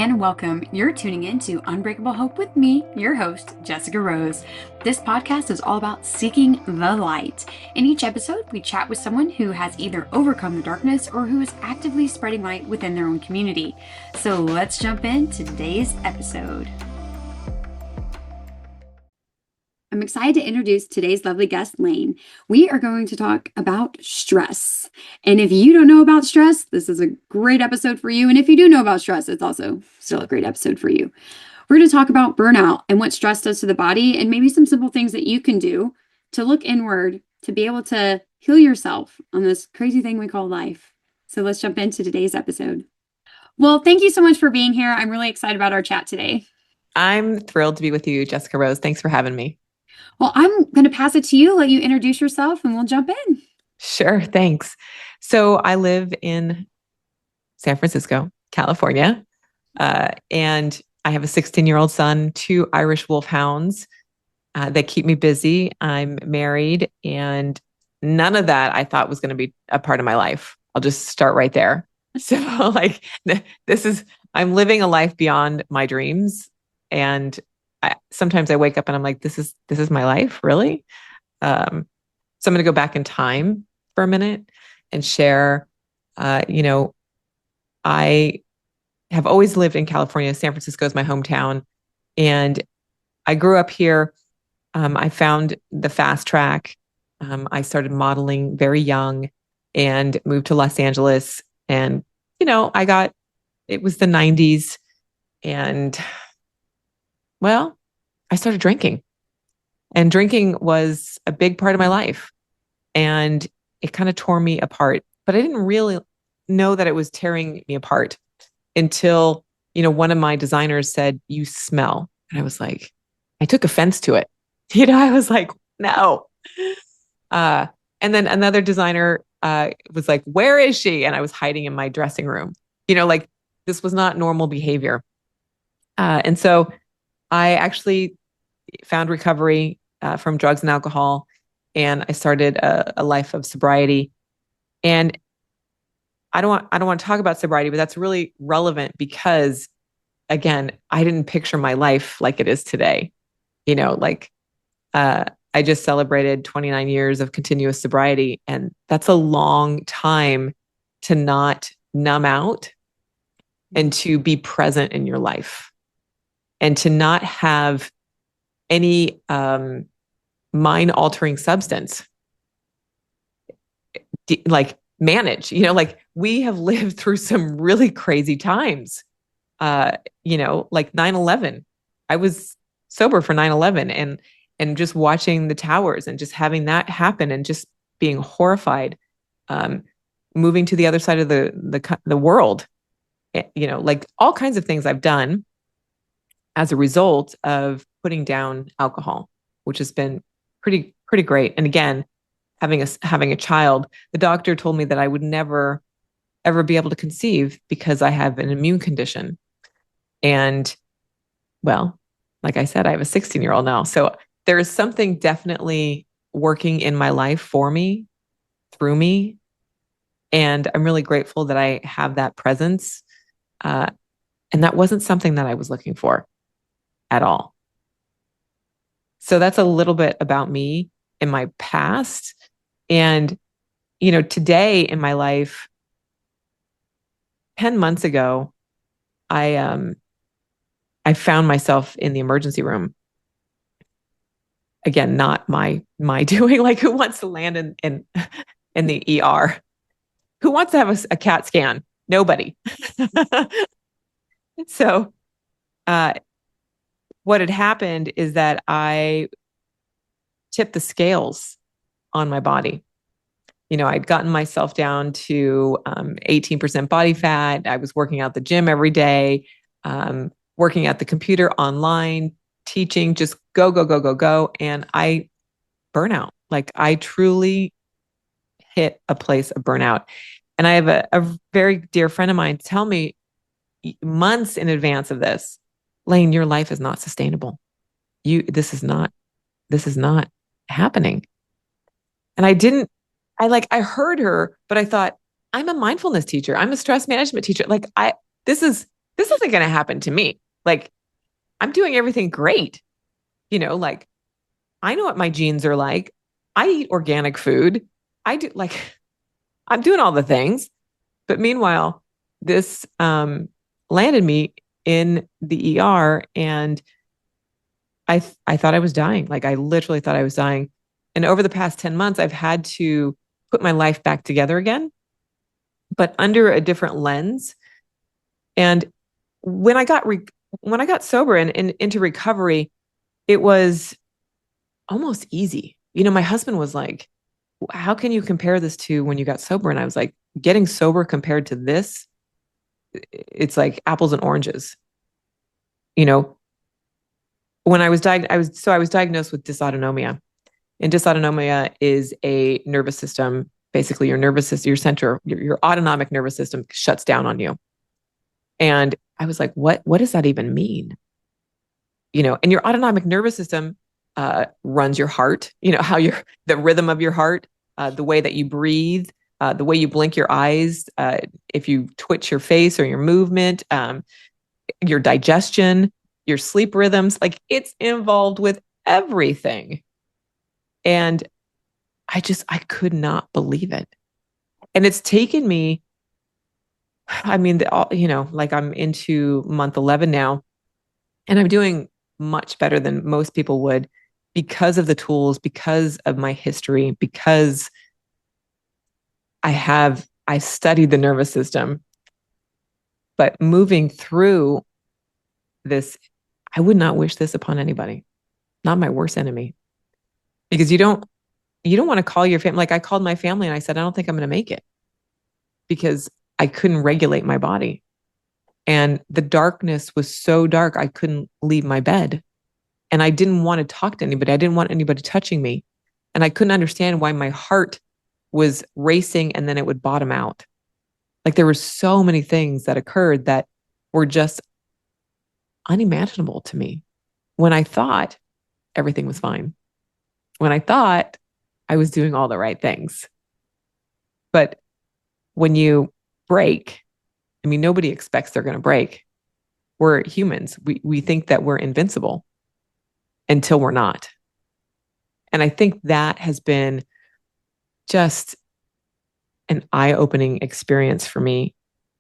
and welcome. You're tuning in to Unbreakable Hope with me, your host, Jessica Rose. This podcast is all about seeking the light. In each episode, we chat with someone who has either overcome the darkness or who is actively spreading light within their own community. So let's jump into today's episode. I'm excited to introduce today's lovely guest, Lane. We are going to talk about stress. And if you don't know about stress, this is a great episode for you. And if you do know about stress, it's also still a great episode for you. We're going to talk about burnout and what stress does to the body and maybe some simple things that you can do to look inward to be able to heal yourself on this crazy thing we call life. So let's jump into today's episode. Well, thank you so much for being here. I'm really excited about our chat today. I'm thrilled to be with you, Jessica Rose. Thanks for having me. Well, I'm going to pass it to you, let you introduce yourself, and we'll jump in. Sure, thanks. So I live in San Francisco, California, and I have a 16-year-old son, 2 Irish wolfhounds that keep me busy. I'm married, and none of that I thought was going to be a part of my life. I'll just start right there. So I'm living a life beyond my dreams, and sometimes I wake up and I'm like, this is my life, really? So I'm going to go back in time for a minute and share, I have always lived in California. San Francisco is my hometown. And I grew up here. I found the fast track. I started modeling very young and moved to Los Angeles. And, it was the 90s. And well, I started drinking, and drinking was a big part of my life, and it kind of tore me apart, but I didn't really know that it was tearing me apart until, one of my designers said, "You smell." And I was like, I took offense to it. I was like, no. And then another designer was like, "Where is she?" And I was hiding in my dressing room, this was not normal behavior. And so I actually found recovery from drugs and alcohol, and I started a life of sobriety. And I don't want to talk about sobriety, but that's really relevant because, again, I didn't picture my life like it is today. I just celebrated 29 years of continuous sobriety, and that's a long time to not numb out and to be present in your life, and to not have any mind-altering substance manage. We have lived through some really crazy times. Like 9/11. I was sober for 9/11, and just watching the towers and just having that happen and just being horrified. Moving to the other side of the world. All kinds of things I've done as a result of putting down alcohol, which has been pretty great. And again, having a child, the doctor told me that I would never, ever be able to conceive because I have an immune condition. And well, like I said, I have a 16-year-old now. So there is something definitely working in my life for me, through me. And I'm really grateful that I have that presence. And that wasn't something that I was looking for at all. So that's a little bit about me in my past. And, today in my life, 10 months ago, I found myself in the emergency room. Again, not my doing. Like, who wants to land in the ER? Who wants to have a CAT scan? Nobody. So, what had happened is that I tipped the scales on my body. I'd gotten myself down to 18% body fat. I was working out the gym every day, working at the computer online, teaching, just go, go, go, go, go. And I burnout. Like, I truly hit a place of burnout. And I have a very dear friend of mine tell me months in advance of this, Lane, your life is not sustainable. This is not happening. And I heard her, but I thought, I'm a mindfulness teacher. I'm a stress management teacher. this isn't going to happen to me. Like, I'm doing everything great. Like, I know what my genes are like. I eat organic food. I do like, I'm doing all the things. But meanwhile, this landed me in the ER, and I thought I was dying. Like, I literally thought I was dying. And over the past 10 months, I've had to put my life back together again, but under a different lens. And when I got when I got sober and into recovery, it was almost easy. My husband was like, how can you compare this to when you got sober? And I was like, getting sober compared to this, it's like apples and oranges. You know, when I was diagnosed with dysautonomia. And dysautonomia is a nervous system. Basically, your nervous system, your autonomic nervous system shuts down on you. And I was like, what does that even mean? And your autonomic nervous system runs your heart, the rhythm of your heart, the way that you breathe, the way you blink your eyes, if you twitch your face or your movement, your digestion, your sleep rhythms, like it's involved with everything. And I could not believe it. And it's taken me, I mean, like I'm into month 11 now, and I'm doing much better than most people would because of the tools, because of my history, because I studied the nervous system. But moving through this, I would not wish this upon anybody, not my worst enemy, because you don't want to call your family. Like I called my family and I said, I don't think I'm going to make it because I couldn't regulate my body. And the darkness was so dark, I couldn't leave my bed. And I didn't want to talk to anybody. I didn't want anybody touching me. And I couldn't understand why my heart was racing and then it would bottom out. Like there were so many things that occurred that were just unimaginable to me when I thought everything was fine, when I thought I was doing all the right things. But when you break, I mean, nobody expects they're going to break. We're humans. We think that we're invincible until we're not. And I think that has been just an eye-opening experience for me.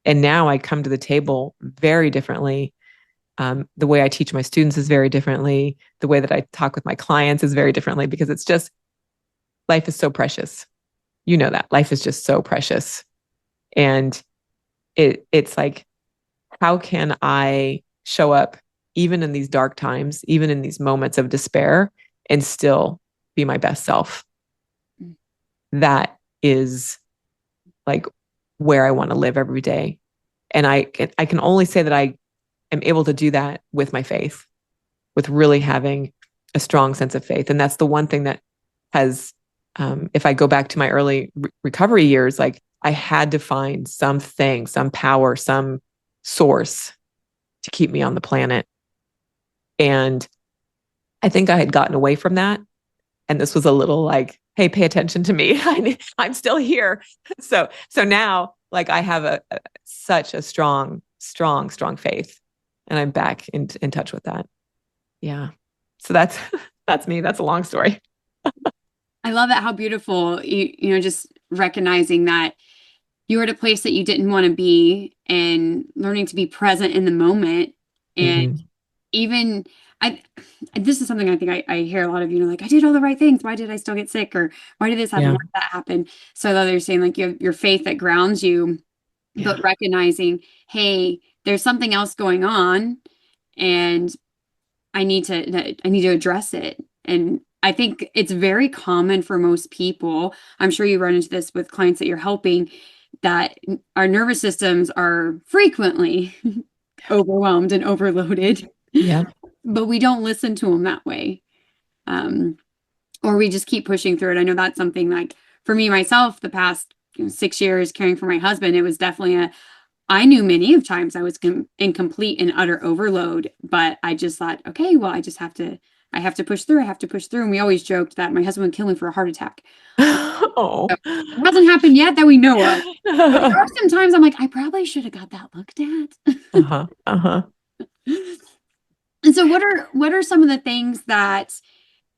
And now I come to the table very differently. The way I teach my students is very differently. The way that I talk with my clients is very differently because it's just, life is so precious. You know that. Life is just so precious. And it's like, how can I show up even in these dark times, even in these moments of despair, and still be my best self? That is like where I want to live every day. And I can only say that I am able to do that with my faith, with really having a strong sense of faith. And that's the one thing that has, if I go back to my early recovery years, like I had to find something, some power, some source to keep me on the planet. And I think I had gotten away from that. And this was a little like, hey, pay attention to me. I'm still here. So now like I have such a strong faith, and I'm back in touch with that. Yeah. So that's me. That's a long story. I love it. How beautiful, just recognizing that you were at a place that you didn't want to be and learning to be present in the moment. And even this is something I think I hear a lot of, like, I did all the right things. Why did I still get sick? Or why did this happen? Yeah. Why did that happen? So I love that you're saying like you have your faith that grounds you, but recognizing, hey, there's something else going on and I need to address it. And I think it's very common for most people. I'm sure you run into this with clients that you're helping, that our nervous systems are frequently overwhelmed and overloaded. Yeah. But we don't listen to them that way. Or we just keep pushing through it. I know that's something like for me, myself, the past 6 years caring for my husband, it was definitely I knew many of times I was in complete and utter overload, but I just thought, okay, well, I just have to I have to push through. I have to push through. And we always joked that my husband would kill me for a heart attack. Oh. So it hasn't happened yet that we know of. But there are some times I'm like, I probably should have got that looked at. Uh-huh. Uh-huh. And so what are some of the things that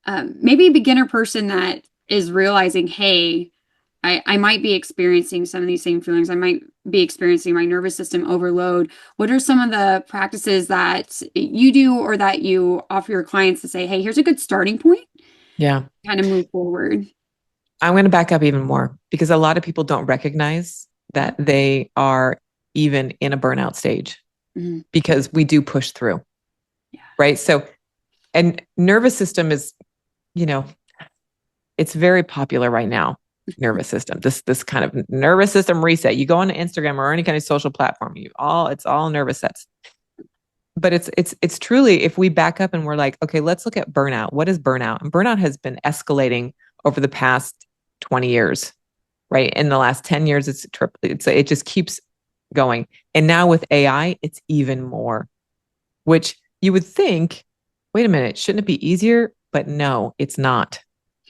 maybe a beginner person that is realizing, hey, I might be experiencing some of these same feelings. I might be experiencing my nervous system overload. What are some of the practices that you do or that you offer your clients to say, hey, here's a good starting point, Yeah. kind of move forward? I'm going to back up even more because a lot of people don't recognize that they are even in a burnout stage Mhm. because we do push through, Yeah. right? So, and nervous system is, you know, it's very popular right now. Nervous system, this kind of nervous system reset. You go on Instagram or any kind of social platform, it's all nervous sets. But it's truly, if we back up and we're like, okay, let's look at burnout. What is burnout? And burnout has been escalating over the past 20 years, right? In the last 10 years, it just keeps going. And now with AI, it's even more, which you would think, wait a minute, shouldn't it be easier? But no, it's not.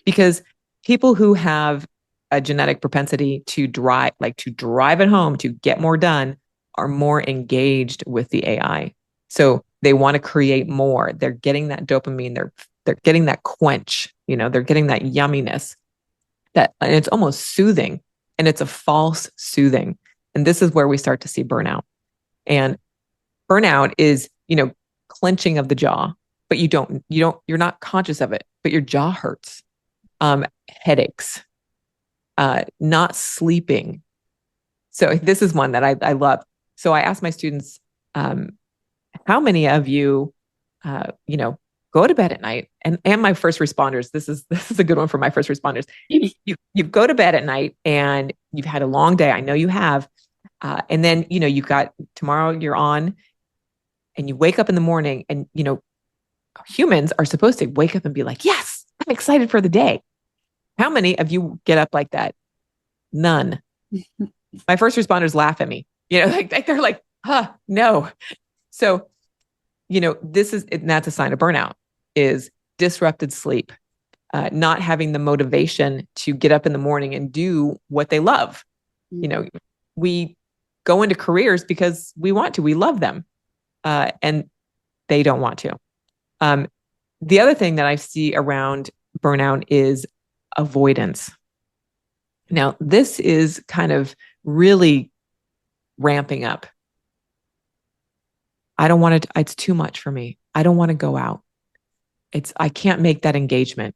Because people who have a genetic propensity to drive, like to drive it home, to get more done, are more engaged with the AI. So they want to create more. They're getting that dopamine. They're getting that quench. They're getting that yumminess. And it's almost soothing, and it's a false soothing. And this is where we start to see burnout. And burnout is, clenching of the jaw, but you're not conscious of it, but your jaw hurts. Headaches, not sleeping. So this is one that I love. So I ask my students, how many of you, go to bed at night? And my first responders, this is a good one for my first responders. You go to bed at night and you've had a long day. I know you have. And then, you've got tomorrow you're on and you wake up in the morning and, humans are supposed to wake up and be like, yes, I'm excited for the day. How many of you get up like that? None. My first responders laugh at me, like they're like, no. So, that's a sign of burnout, is disrupted sleep, not having the motivation to get up in the morning and do what they love. We go into careers because we want to, we love them, and they don't want to. The other thing that I see around burnout is avoidance. Now, this is kind of really ramping up. I don't want to, it's too much for me. I don't want to go out. I can't make that engagement.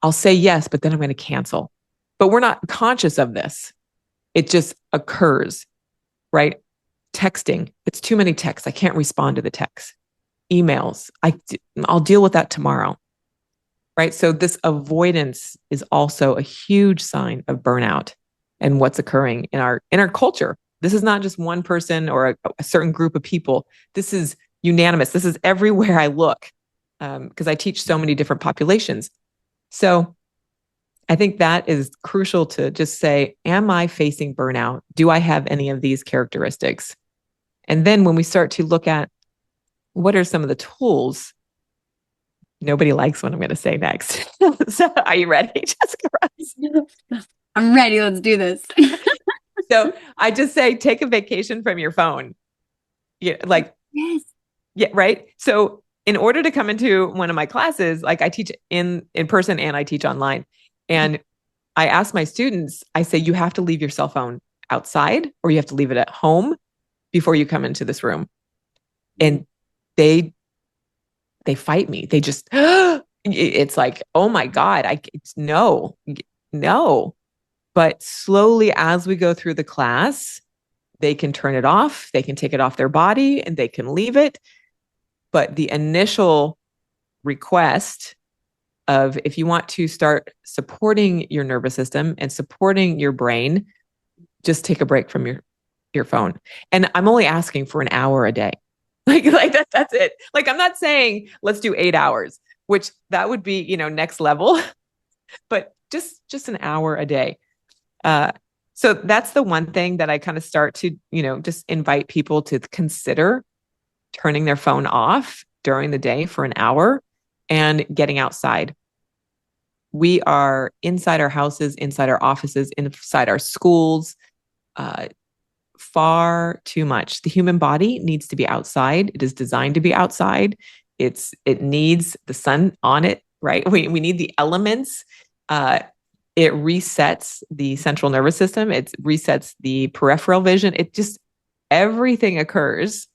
I'll say yes, but then I'm going to cancel. But we're not conscious of this. It just occurs, right? Texting. It's too many texts. I can't respond to the text. Emails. I'll deal with that tomorrow. Right. So this avoidance is also a huge sign of burnout and what's occurring in our culture. This is not just one person or a certain group of people. This is unanimous. This is everywhere I look, because I teach so many different populations. So I think that is crucial to just say, am I facing burnout? Do I have any of these characteristics? And then when we start to look at what are some of the tools, nobody likes what I'm going to say next. So are you ready, Jessica? I'm ready. Let's do this. So I just say, take a vacation from your phone. Yeah, like, yes. Yeah, right. So in order to come into one of my classes, like I teach in person and I teach online. And I ask my students, I say, you have to leave your cell phone outside or you have to leave it at home before you come into this room. And they fight me. They just, it's like, oh my God, no. But slowly as we go through the class, they can turn it off. They can take it off their body and they can leave it. But the initial request of, if you want to start supporting your nervous system and supporting your brain, just take a break from your phone. And I'm only asking for an hour a day. Like that's it. Like, I'm not saying let's do 8 hours, which that would be, next level, but just an hour a day. So that's the one thing that I kind of start to, just invite people to consider turning their phone off during the day for an hour. and getting outside. We are inside our houses, inside our offices, inside our schools, uh, far too much. The human body needs to be outside. It is designed to be outside. It needs the sun on it, right? We need the elements. It resets the central nervous system. It resets the peripheral vision. It just everything occurs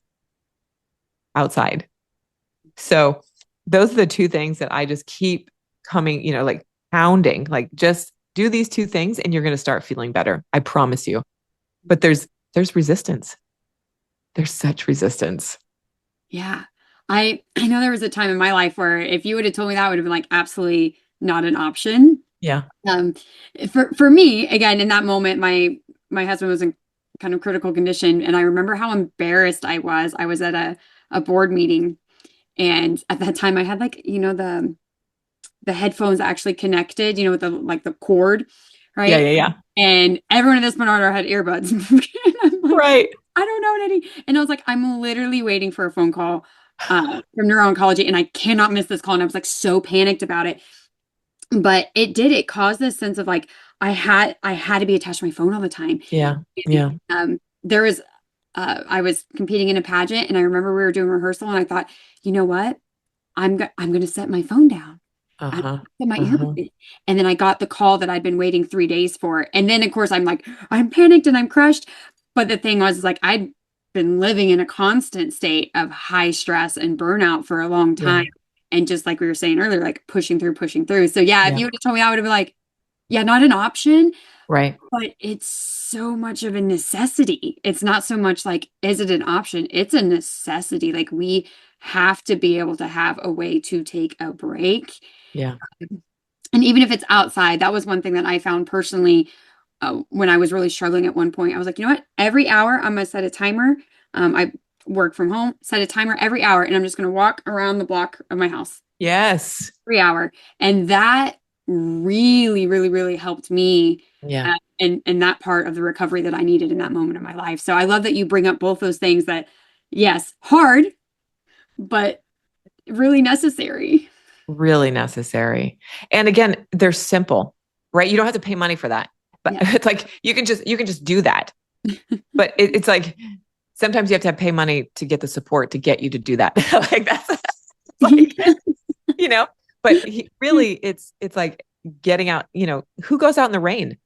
outside. So those are the two things that I just keep coming, like pounding, like just do these two things and you're going to start feeling better. I promise you. But there's resistance. There's such resistance. Yeah. I know there was a time in my life where if you would have told me that, would have been like absolutely not an option. Yeah. Um, for me, again, in that moment, my husband was in kind of critical condition, and I remember how embarrassed I was. I was at a board meeting, and at that time I had like, the headphones actually connected, with the cord, Yeah. right? Yeah. Yeah. And everyone in this Bernardo had earbuds. And I'm like, Right. I don't know any. And I was like, I'm literally waiting for a phone call from neuro-oncology, and I cannot miss this call. And I was like so panicked about it. But it caused this sense of like I had to be attached to my phone all the time. Yeah. And, Yeah. there was I was competing in a pageant, and I remember we were doing rehearsal, and I thought, you know what? I'm going to set my phone down. I'm gonna Uh-huh. put my Uh-huh. earbud in. And then I got the call that I'd been waiting 3 days for. And then of course I'm like, I'm panicked and I'm crushed. But the thing was like I'd been living in a constant state of high stress and burnout for a long Yeah. time. And just like we were saying earlier, like pushing through, pushing through. So yeah, if Yeah. you would have told me, I would have been like, yeah, not an option, Right. but it's so much of a necessity. It's not so much like, is it an option? It's a necessity. Like we have to be able to have a way to take a break. Yeah. And even if it's outside, that was one thing that I found personally when I was really struggling at one point. I was like, you know what? Every hour, I'm going to set a timer. I work from home, set a timer every hour, and I'm just going to walk around the block of my house Yes. every hour. And that really, really, really helped me Yeah. and that part of the recovery that I needed in that moment of my life. So I love that you bring up both those things that, yes, hard, but really necessary. Really necessary. And again, they're simple, right? You don't have to pay money for that. But Yeah. it's like you can just do that. But it's like sometimes you have to pay money to get the support to get you to do that. Like that's like, but really it's like getting out, who goes out in the rain?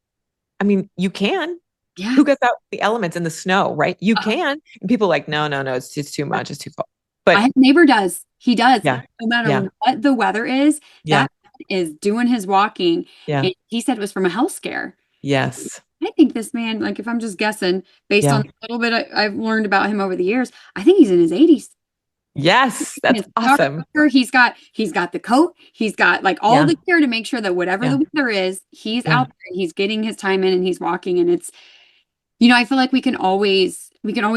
I mean, you can. Yeah. Who gets out in the elements in the snow, right? You Uh, can. And people are like, no, no, no, it's just too much. It's too cold. But my neighbor does. He does. yeah, No matter yeah, what the weather is, yeah, that is doing his walking. yeah, And he said it was from a health scare. yes, I think this man, like if I'm just guessing, based on yeah, a little bit I've learned about him over the years, I think he's in his 80s. yes. That's His awesome. doctor, he's got the coat, he's got like all Yeah, the care to make sure that whatever yeah, the weather is, he's yeah, out there and he's getting his time in and he's walking. And it's, I feel like we can always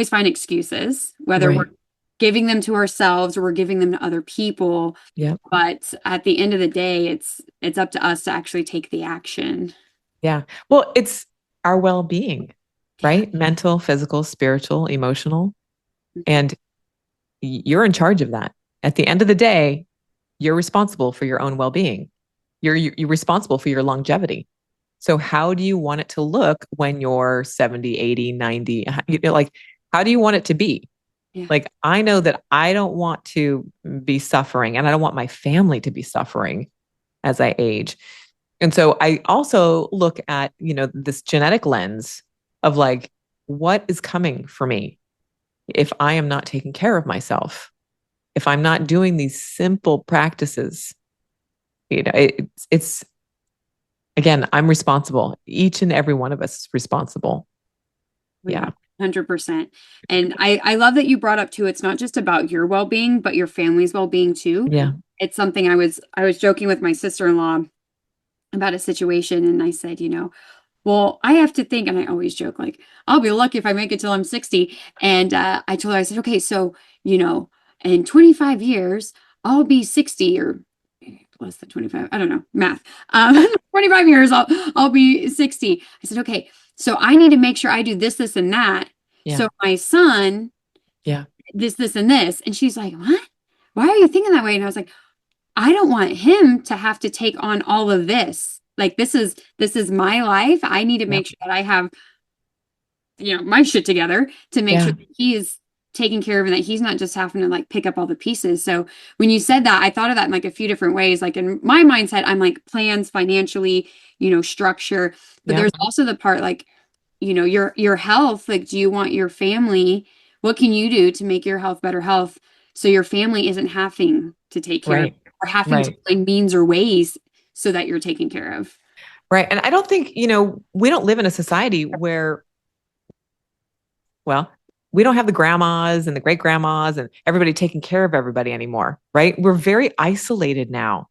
find excuses, whether we're right. giving them to ourselves or we're giving them to other people. Yeah, But at the end of the day, it's up to us to actually take the action. yeah. Well, it's our well-being, Yeah. right? Mental, physical, spiritual, emotional, and you're in charge of that. At the end of the day, you're responsible for your own well-being. You're responsible for your longevity. So how do you want it to look when you're 70, 80, 90? Like, how do you want it to be? Yeah. Like, I know that I don't want to be suffering and I don't want my family to be suffering as I age. And so I also look at, this genetic lens of like, what is coming for me if I am not taking care of myself, if I'm not doing these simple practices, it's again, I'm responsible. Each and every one of us is responsible. Yeah, Yeah. 100%. And I love that you brought up too, it's not just about your well-being, but your family's well-being too. Yeah. It's something I was joking with my sister-in-law about a situation, and I said, well, I have to think, and I always joke, like, I'll be lucky if I make it till I'm 60. And I told her, I said, okay, so, in 25 years, I'll be 60 or less than 25. I don't know, math. 25 years, I'll be 60. I said, okay, so I need to make sure I do this, this, and that. Yeah. So my son, Yeah. this, and this. And she's like, what? Why are you thinking that way? And I was like, I don't want him to have to take on all of this. Like this is my life. I need to Yep. make sure that I have, my shit together to make sure Yeah. that he is taken care of and that he's not just having to like pick up all the pieces. So when you said that, I thought of that in like a few different ways. Like in my mindset, I'm like plans financially, structure, but Yeah. there's also the part like, your health. Like, do you want your family? What can you do to make your health better health so your family isn't having to take care of Right. or having to Right. find means or ways so that you're taken care of? Right. And I don't think, we don't live in a society where, well, we don't have the grandmas and the great grandmas and everybody taking care of everybody anymore, right? We're very isolated now.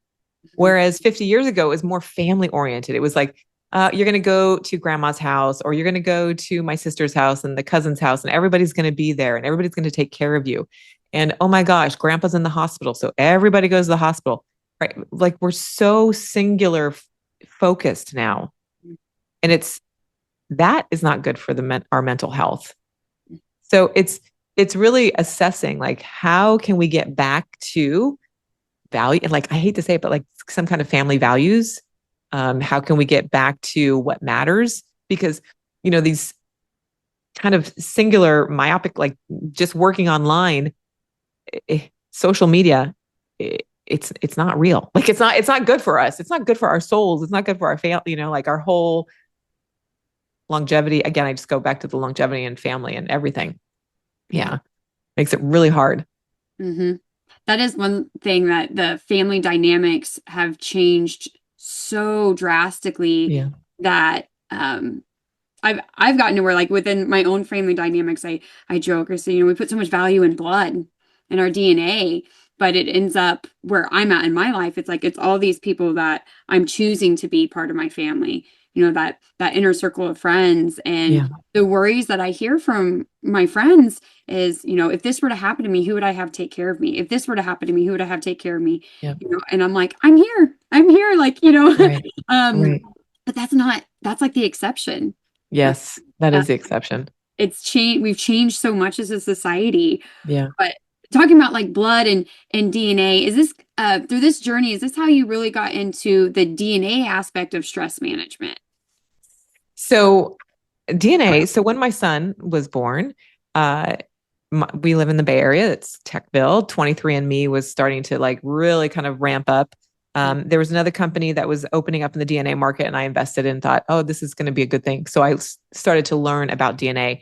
Whereas 50 years ago, it was more family oriented. It was like, you're going to go to grandma's house, or you're going to go to my sister's house and the cousin's house, and everybody's going to be there and everybody's going to take care of you. And oh my gosh, grandpa's in the hospital. So everybody goes to the hospital, right? Like we're so singular focused now. And that is not good for our mental health. So it's really assessing like how can we get back to value, and like I hate to say it, but like some kind of family values. How can we get back to what matters? Because these kind of singular myopic, like just working online, social media, it's not real. Like it's not good for us. It's not good for our souls. It's not good for our family. Like our whole longevity. Again, I just go back to the longevity and family and everything. Yeah. Yeah, makes it really hard. Hmm. That is one thing that the family dynamics have changed so drastically Yeah, that I've gotten to where like within my own family dynamics, I joke or say, we put so much value in blood in our DNA, but it ends up where I'm at in my life. It's like it's all these people that I'm choosing to be part of my family, that inner circle of friends. And yeah, the worries that I hear from my friends is, if this were to happen to me, who would I have take care of me? If this were to happen to me, who would I have take care of me? yeah. And I'm like, I'm here. I'm here. Like, Right, um, right. but that's like the exception. Uh, Yes, that uh, is the exception. it's changed. We've changed so much as a society. Yeah. But talking about like blood and DNA, is this through this journey, is this how you really got into the DNA aspect of stress management? So DNA. So when my son was born, uh, we live in the Bay Area. It's Techville. 23andMe was starting to like really kind of ramp up. There was another company that was opening up in the DNA market, and I invested in and thought, oh, this is going to be a good thing. So I started to learn about DNA,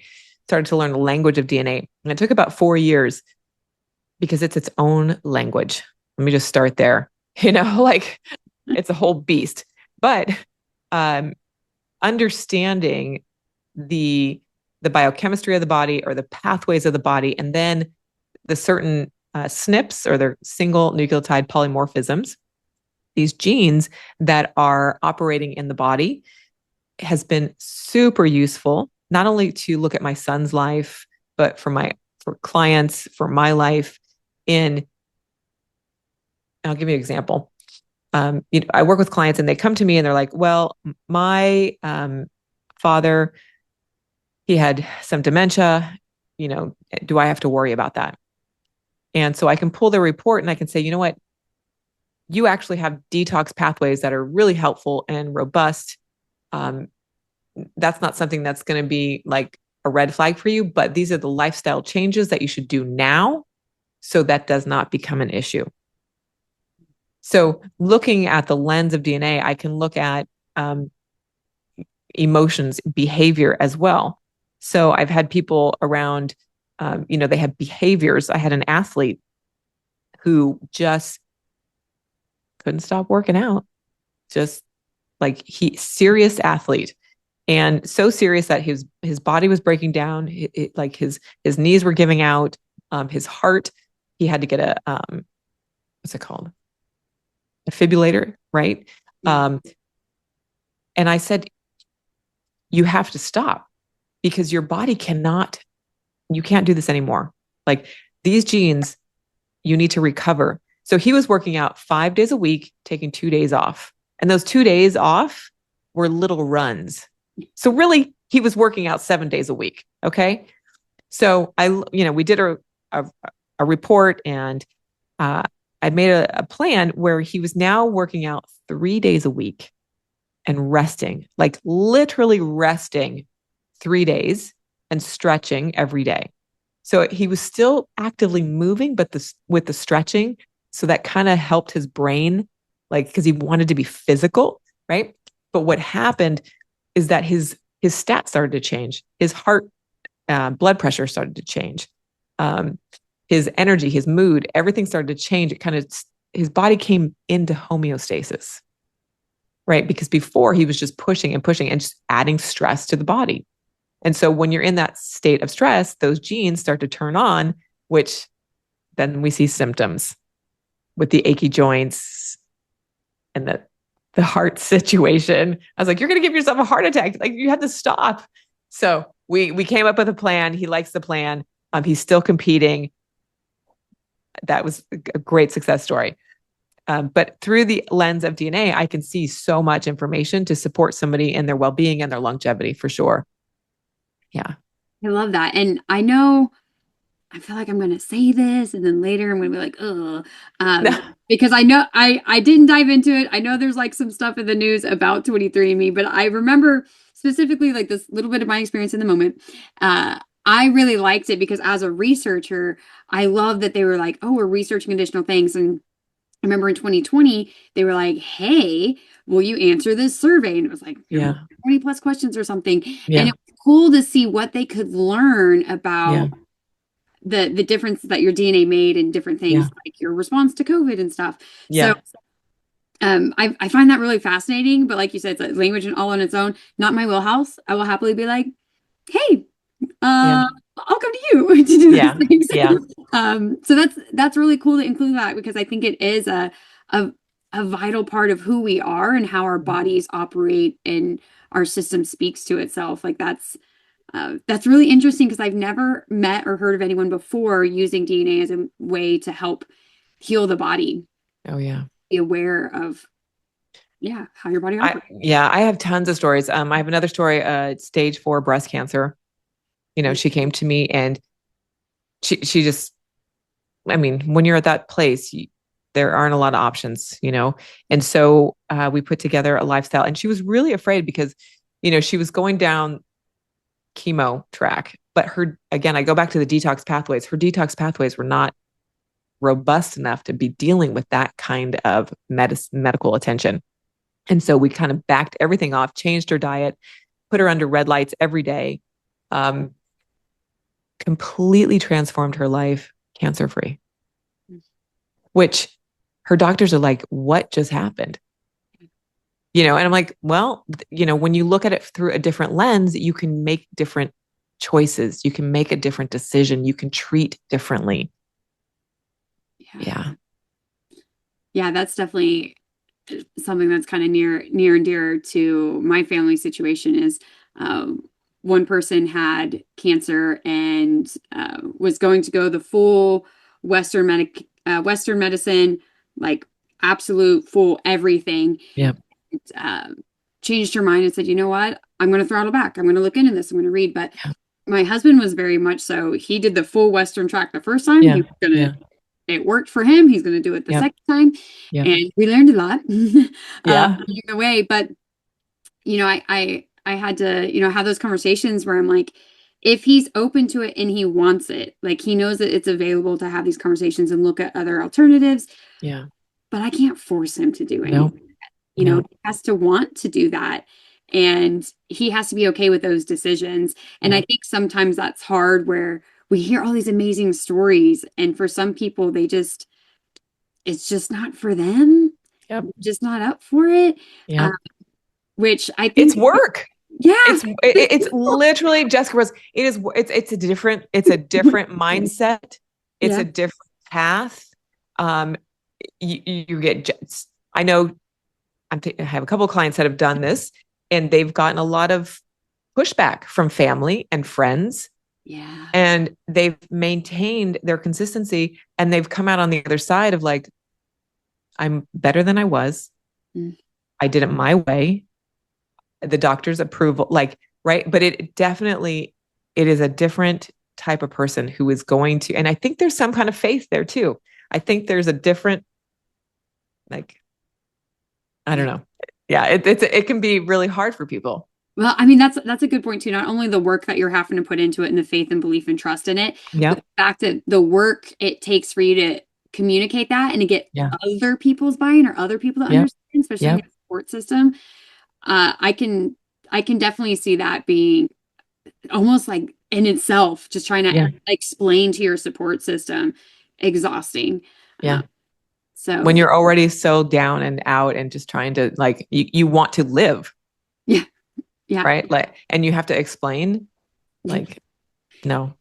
started to learn the language of DNA. And it took about 4 years because it's its own language. Let me just start there. Like it's a whole beast. But um, understanding the the biochemistry of the body or the pathways of the body, and then the certain SNPs or their single nucleotide polymorphisms, these genes that are operating in the body, has been super useful, not only to look at my son's life, but for clients, for my life. I'll give you an example. I work with clients and they come to me and they're like, well, my father, he had some dementia, do I have to worry about that? And so I can pull their report and I can say, you know what? You actually have detox pathways that are really helpful and robust. Um, that's not something that's going to be like a red flag for you, but these are the lifestyle changes that you should do now so that does not become an issue. So looking at the lens of DNA, I can look at emotions, behavior as well. So I've had people around, they have behaviors. I had an athlete who just couldn't stop working out, just like serious athlete, and so serious that his body was breaking down. Like his knees were giving out. His heart, he had to get a what's it called, a defibrillator, right? Yeah. And I said, you have to stop because your body you can't do this anymore. Like these genes, you need to recover. So he was working out 5 days a week, taking 2 days off. And those 2 days off were little runs. So really, he was working out 7 days a week. Okay. So we did a report, and I'd made a plan where he was now working out 3 days a week and resting, like literally resting 3 days and stretching every day. So he was still actively moving, but with the stretching, so that kind of helped his brain, like, because he wanted to be physical, right? But what happened is that his stats started to change. His heart blood pressure started to change. His energy, his mood, everything started to change. It kind of, his body came into homeostasis, right? Because before he was just pushing and pushing and just adding stress to the body. And so when you're in that state of stress, those genes start to turn on, which then we see symptoms with the achy joints and the heart situation. I was like, you're going to give yourself a heart attack. Like, you have to stop. So we came up with a plan. He likes the plan. He's still competing. That was a great success story. But through the lens of DNA, I can see so much information to support somebody in their well-being and their longevity, for sure. Yeah. I love that. And I know, I feel like I'm going to say this and then later I'm going to be like, because I know I didn't dive into it. I know there's like some stuff in the news about 23andMe, but I remember specifically like this little bit of my experience in the moment. I really liked it because as a researcher, I love that they were like, oh, we're researching additional things. And I remember in 2020, they were like, hey, will you answer this survey? And it was like, 20 plus questions or something. Yeah. And it was cool to see what they could learn about Yeah. the difference that your DNA made in different things, like your response to COVID and stuff. Yeah. So I find that really fascinating. But like you said, it's a language and all on its own, not my wheelhouse. I will happily be like, hey, I'll come to you to do those things. Yeah. So that's really cool to include that because I think it is a vital part of who we are and how our bodies operate and our system speaks to itself. Like that's really interesting because I've never met or heard of anyone before using DNA as a way to help heal the body. Oh yeah. Be aware of how your body operates. I have tons of stories. I have another story, stage 4 breast cancer. She came to me and she just, I mean, when you're at that place, there aren't a lot of options, And so we put together a lifestyle and she was really afraid because, she was going down chemo track, but again, I go back to the detox pathways. Her detox pathways were not robust enough to be dealing with that kind of medical attention. And so we kind of backed everything off, changed her diet, put her under red lights every day, completely transformed her life, cancer-free, which her doctors are like, what just happened? And I'm like, well, when you look at it through a different lens, you can make different choices. You can make a different decision. You can treat differently. Yeah. Yeah, that's definitely something that's kind of near and dear to my family situation is one person had cancer and was going to go the full Western medicine, like absolute full everything. Yeah. Changed her mind and said, you know what? I'm going to throttle back. I'm going to look into this. I'm going to read. But my husband was very much so. He did the full Western track the first time. He was going to. It worked for him. He's going to do it the second time. And we learned a lot along the way. But, I had to, have those conversations where I'm like, if he's open to it and he wants it, like he knows that it's available to have these conversations and look at other alternatives. Yeah. But I can't force him to do anything. No. He has to want to do that. And he has to be okay with those decisions. And I think sometimes that's hard where we hear all these amazing stories. And for some people, it's just not for them. Yep. Just not up for it. Yeah. Which I think it's work. Yeah. It's literally, Jessica Rose, it's a different mindset. It's a different path. You get, I know I have a couple of clients that have done this and they've gotten a lot of pushback from family and friends. Yeah. And they've maintained their consistency and they've come out on the other side of like, I'm better than I was. I did it my way. The doctor's approval, right. But it is a different type of person who is going to, and I think there's some kind of faith there too. I think there's a different, like, I don't know. Yeah, it can be really hard for people. Well, I mean, that's a good point too. Not only the work that you're having to put into it and the faith and belief and trust in it, but Yep. the fact that the work it takes for you to communicate that and to get Yeah. other people's buy-in or other people to Yep. understand, especially in Yep. your support system, I can definitely see that being almost like in itself, just trying to Yeah. explain to your support system, exhausting. Uh, Yeah. When so you're already so down and out and just trying to like you want to live, yeah, yeah. right? Like, and you have to explain, like, no,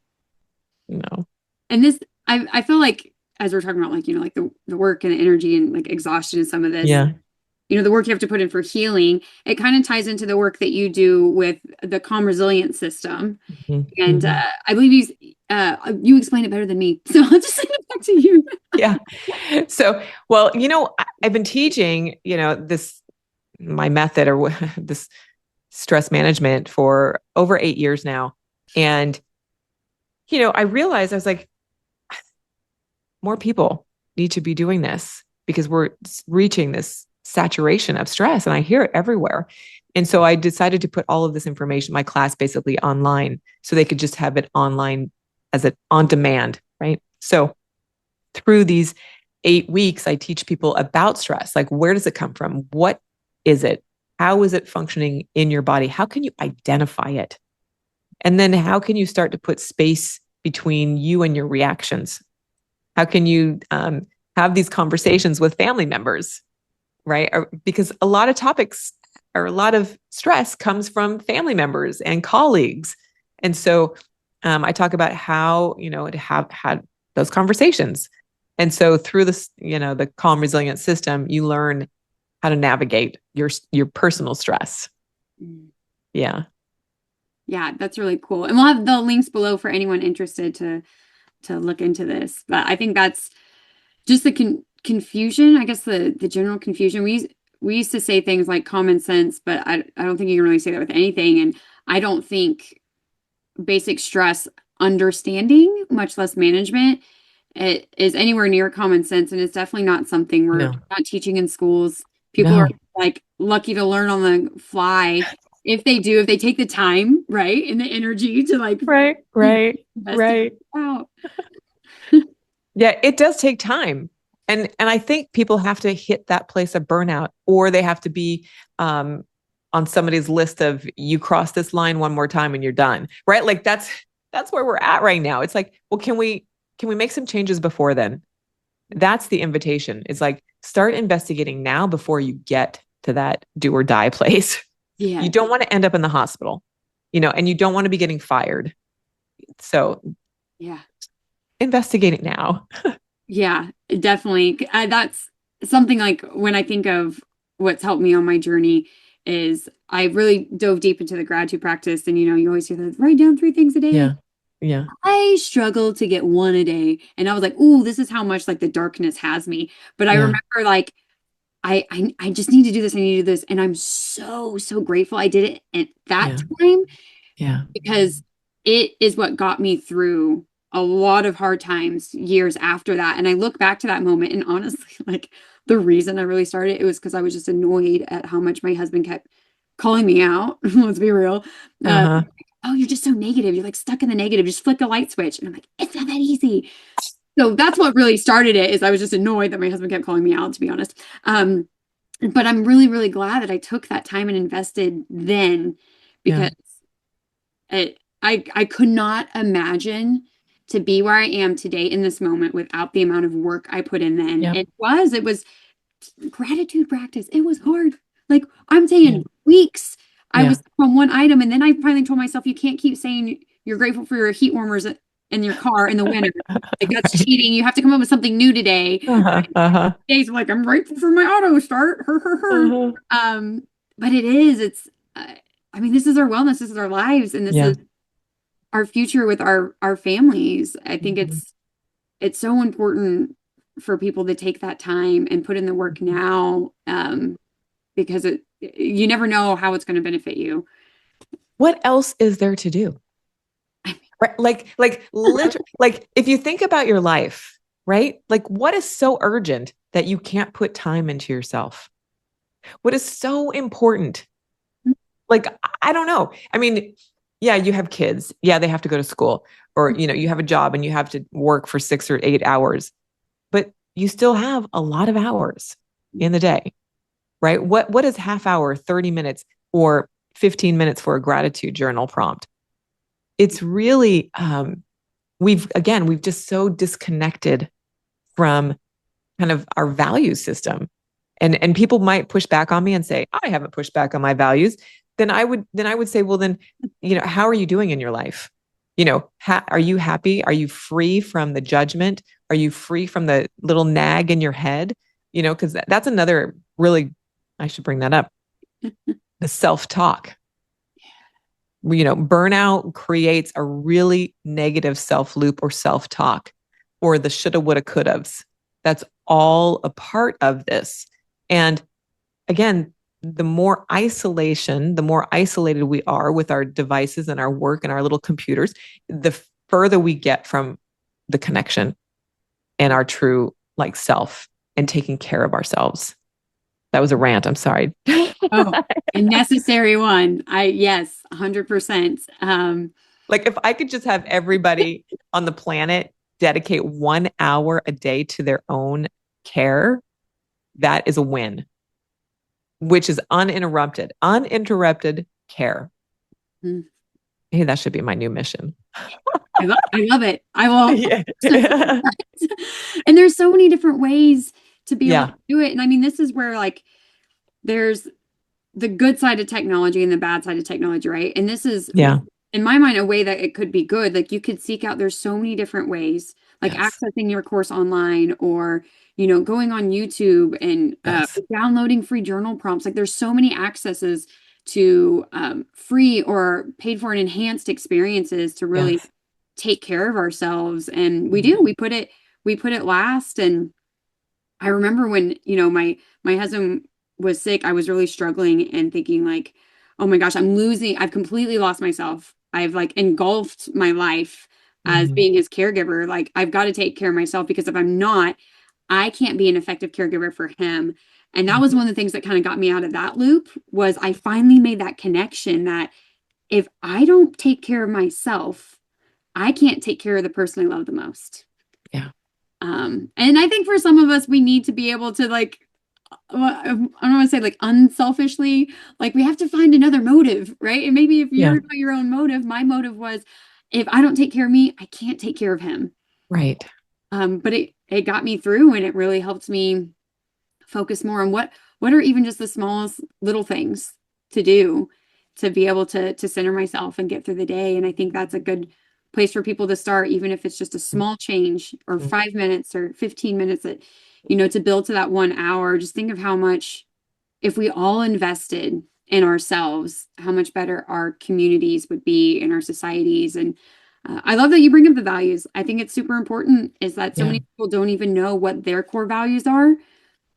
no. And this, I feel like as we're talking about like, like the work and the energy and like exhaustion and some of this, Yeah. the work you have to put in for healing, it kind of ties into the work that you do with the calm resilience system. Mhm. And Mhm. I believe you explain it better than me. So I'll just send it back to you. Yeah. So, well, I've been teaching, this my method or this stress management for over 8 years now. And, I realized I was like, more people need to be doing this because we're reaching this saturation of stress and I hear it everywhere. And so I decided to put all of this information, my class basically online, so they could just have it online as an on demand, right? So through these 8 weeks, I teach people about stress. Like, where does it come from? What is it? How is it functioning in your body? How can you identify it? And then how can you start to put space between you and your reactions? How can you have these conversations with family members, right? Because a lot of topics or a lot of stress comes from family members and colleagues. And so I talk about how, to have had those conversations. And so through this, the calm resilient system, you learn how to navigate your personal stress. Yeah. Yeah, that's really cool. And we'll have the links below for anyone interested to look into this. But I think that's just the confusion, I guess the general confusion. We used to say things like common sense, but I don't think you can really say that with anything. And I don't think basic stress understanding, much less management, it is anywhere near common sense. And it's definitely not something we're No, not teaching in schools. People are no. like lucky to learn on the fly. If they take the time, right, and the energy to like Right, right, investigate right. out. Yeah, it does take time. And I think people have to hit that place of burnout or they have to be on somebody's list of you cross this line one more time and you're done. Right? Like that's where we're at right now. It's like, well, can we make some changes before then? That's the invitation. It's like start investigating now before you get to that do or die place. You Yeah, don't want to end up in the hospital, and you don't want to be getting fired. So yeah. investigate it now. Yeah, definitely. That's something like when I think of what's helped me on my journey is I really dove deep into the gratitude practice. And you always hear that write down 3 things a day. Yeah. Yeah. I struggle to get one a day. And I was like, ooh, this is how much like the darkness has me. But I Yeah. remember like I just need to do this. I need to do this. And I'm so, so grateful I did it at that Yeah. time Yeah. because it is what got me through a lot of hard times years after that. And I look back to that moment and honestly, like the reason I really started it was because I was just annoyed at how much my husband kept calling me out. Let's be real. Uh, Uh-huh. oh, you're just so negative. You're like stuck in the negative. Just flick a light switch. And I'm like, it's not that easy. So that's what really started it is I was just annoyed that my husband kept calling me out, to be honest. But I'm really, really glad that I took that time and invested then Yeah. because I could not imagine to be where I am today in this moment without the amount of work I put in then. Yep. It was gratitude practice. It was hard. Like I'm Yeah. saying weeks. I Yeah. was from one item and then I finally told myself you can't keep saying you're grateful for your heat warmers in your car in the winter. Like that's Right. cheating. You have to come up with something new today. Uh-huh. Uh-huh. Days I'm like I'm grateful for my auto start. Her. Uh-huh. Um, but it's I mean this is our wellness, this is our lives, and this Yeah. is our future with our families. I think Mhm. it's so important for people to take that time and put in the work now, because you never know how it's going to benefit you. What else is there to do? Right? Like literally, like if you think about your life, right? Like, what is so urgent that you can't put time into yourself? What is so important? Like, I don't know. I mean, yeah, you have kids. Yeah, they have to go to school, or, you have a job and you have to work for 6 or 8 hours, but you still have a lot of hours in the day, right? What is half hour, 30 minutes, or 15 minutes for a gratitude journal prompt? It's really, we've just so disconnected from kind of our value system. And people might push back on me and say, I haven't pushed back on my values. Then I would say, well, then, how are you doing in your life? Are you happy? Are you free from the judgment? Are you free from the little nag in your head? Because that's another really, I should bring that up. The self-talk. Burnout creates a really negative self loop or self-talk, or the shoulda, woulda, coulda's. That's all a part of this. And again, the more isolated we are with our devices and our work and our little computers, the further we get from the connection and our true self and taking care of ourselves. That was a rant. I'm sorry. Oh, a necessary one. Yes, 100%. Like, if I could just have everybody on the planet dedicate 1 hour a day to their own care, that is a win, which is uninterrupted care. Mm. Hey, that should be my new mission. I love it. I will. Yeah. And there's so many different ways to be able Yeah. to do it. And I mean, this is where there's the good side of technology and the bad side of technology, right? And this is, Yeah. in my mind, a way that it could be good. Like, you could seek out, there's so many different ways, like Yes. accessing your course online, or, going on YouTube and Yes. downloading free journal prompts. Like, there's so many accesses to free or paid for and enhanced experiences to really Yes. take care of ourselves. And Mhm. we put it last. And I remember when, my husband was sick, I was really struggling and thinking like, oh my gosh, I've completely lost myself. I've engulfed my life as Mhm. being his caregiver. Like, I've got to take care of myself, because if I'm not, I can't be an effective caregiver for him. And that Mhm. was one of the things that kind of got me out of that loop. Was I finally made that connection that if I don't take care of myself, I can't take care of the person I love the most. Yeah. And I think for some of us, we need to be able to I don't want to say unselfishly, we have to find another motive, right? And maybe if Yeah. you're not your own motive, my motive was, if I don't take care of me, I can't take care of him. Right. But it got me through, and it really helped me focus more on what are even just the smallest little things to do to be able to center myself and get through the day. And I think that's a good place for people to start, even if it's just a small change, or Mhm. 5 minutes or 15 minutes, that to build to that 1 hour. Just think of how much, if we all invested in ourselves, how much better our communities would be, in our societies. And I love that you bring up the values. I think it's super important, is that so Yeah. many people don't even know what their core values are,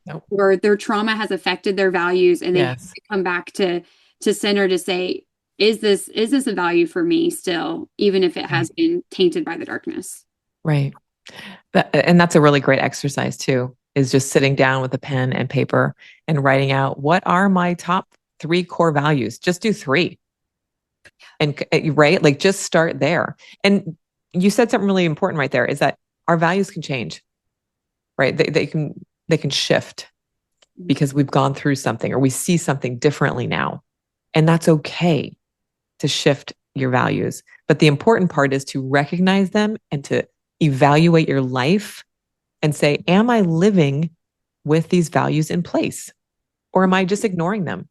Nope. or their trauma has affected their values, and they have Yes. to come back to center to say, is this a value for me still, even if it Right. has been tainted by the darkness? Right. And that's a really great exercise too, is just sitting down with a pen and paper and writing out, what are my top 3 core values? Just do 3. And right, like, just start there. And you said something really important right there, is that our values can change, right? They can shift because we've gone through something, or we see something differently now. And that's okay to shift your values. But the important part is to recognize them and to evaluate your life and say, am I living with these values in place? Or am I just ignoring them?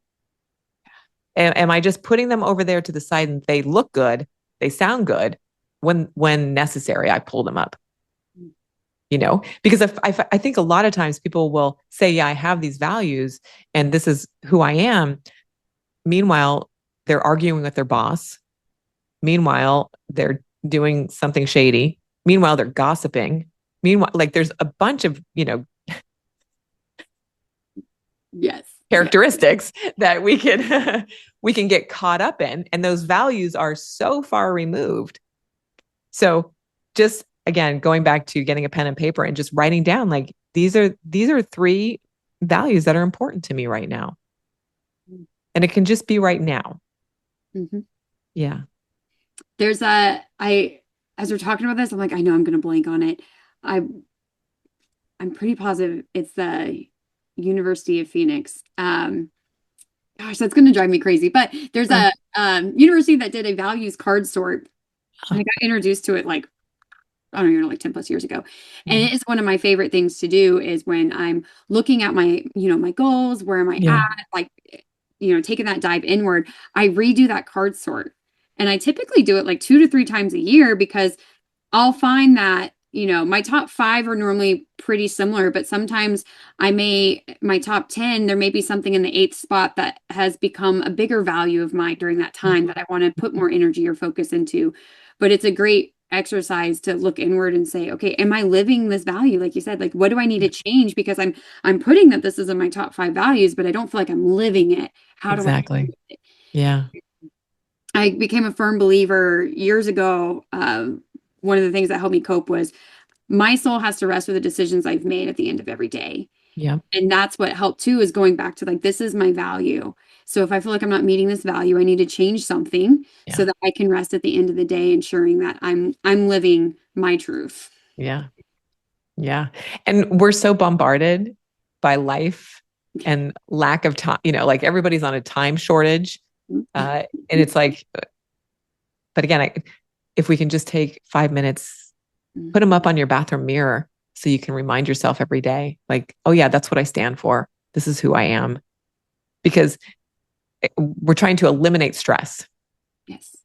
Am I just putting them over there to the side, and they look good, they sound good, when necessary, I pull them up? Because if I think a lot of times people will say, yeah, I have these values and this is who I am. Meanwhile, they're arguing with their boss. Meanwhile, they're doing something shady. Meanwhile, they're gossiping. Meanwhile, there's a bunch of, Yes. Yeah. characteristics that we can we can get caught up in, and those values are so far removed. So just again, going back to getting a pen and paper and just writing down like these are three values that are important to me right now. And it can just be right now. Mm-hmm. Yeah. There's as we're talking about this, I'm like, I know I'm going to blank on it. I, I'm pretty positive it's the University of Phoenix. Gosh, that's going to drive me crazy. But there's Huh. a university that did a values card sort, and I got introduced to it like I don't even know, like 10 plus years ago. And Yeah. it is one of my favorite things to do is when I'm looking at my, my goals, where am I Yeah. at? Like, taking that dive inward, I redo that card sort. And I typically do it like 2 to 3 times a year because I'll find that, my top five are normally pretty similar, but sometimes my top 10, there may be something in the eighth spot that has become a bigger value of mine during that time that I want to put more energy or focus into. But it's a great exercise to look inward and say, okay, am I living this value? Like you said, like, what do I need to change? Because I'm putting that this is in my top five values, but I don't feel like I'm living it. How do I do Exactly. it? Yeah. I became a firm believer years ago. One of the things that helped me cope was my soul has to rest with the decisions I've made at the end of every day. Yeah. And that's what helped too, is going back to like, this is my value. So if I feel like I'm not meeting this value, I need to change something so Yeah. that I can rest at the end of the day, ensuring that I'm living my truth. Yeah. Yeah. And we're so bombarded by life and lack of time, like everybody's on a time shortage. And it's like, but again, if we can just take 5 minutes, put them up on your bathroom mirror so you can remind yourself every day, like, oh, yeah, that's what I stand for. This is who I am. Because we're trying to eliminate stress, Yes.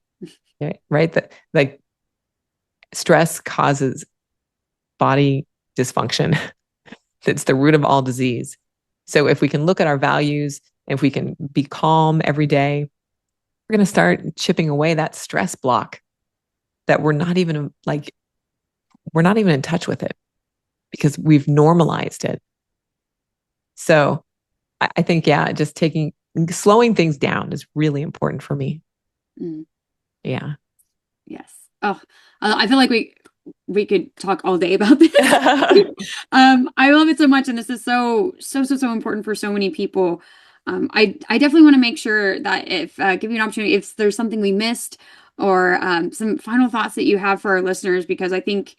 right? That like stress causes body dysfunction. It's the root of all disease. So if we can look at our values, if we can be calm every day, we're going to start chipping away that stress block that we're not even in touch with it because we've normalized it. So I think, yeah, just slowing things down is really important for me. Mm, Yeah. yes. Oh, I feel like we could talk all day about this. I love it so much, and this is so important for so many people. I definitely want to make sure that if give you an opportunity, if there's something we missed or some final thoughts that you have for our listeners, because I think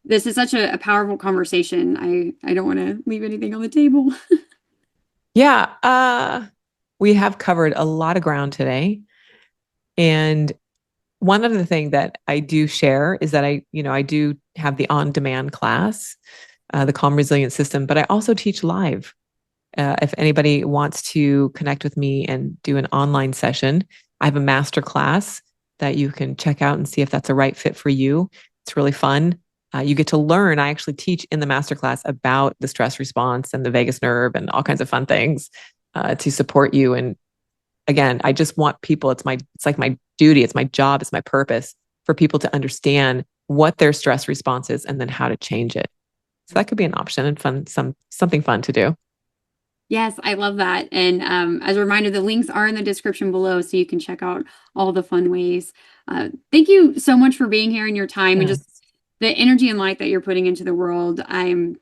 this is such a powerful conversation. I don't want to leave anything on the table. Yeah. We have covered a lot of ground today. And one other thing that I do share is that I do have the on-demand class, the Calm Resilient System, but I also teach live. If anybody wants to connect with me and do an online session, I have a master class that you can check out and see if that's a right fit for you. It's really fun. You get to learn. I actually teach in the masterclass about the stress response and the vagus nerve and all kinds of fun things to support you. And again, I just want people, it's like my duty, it's my job, it's my purpose for people to understand what their stress response is and then how to change it. So that could be an option and something fun to do. Yes, I love that. And as a reminder, the links are in the description below, so you can check out all the fun ways. Thank you so much for being here and your time and just Yes. the energy and light that you're putting into the world. I'm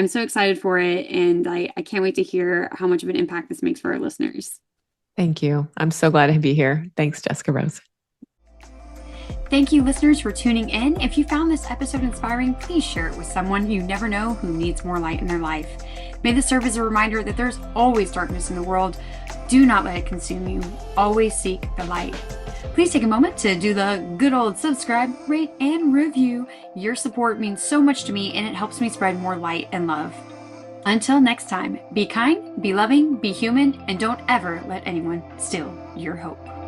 so excited for it, and I can't wait to hear how much of an impact this makes for our listeners. Thank you. I'm so glad to be here. Thanks, Jessica Rose. Thank you, listeners, for tuning in. If you found this episode inspiring, please share it with someone you never know who needs more light in their life. May this serve as a reminder that there's always darkness in the world. Do not let it consume you. Always seek the light. Please take a moment to do the good old subscribe, rate, and review. Your support means so much to me, and it helps me spread more light and love. Until next time, be kind, be loving, be human, and don't ever let anyone steal your hope.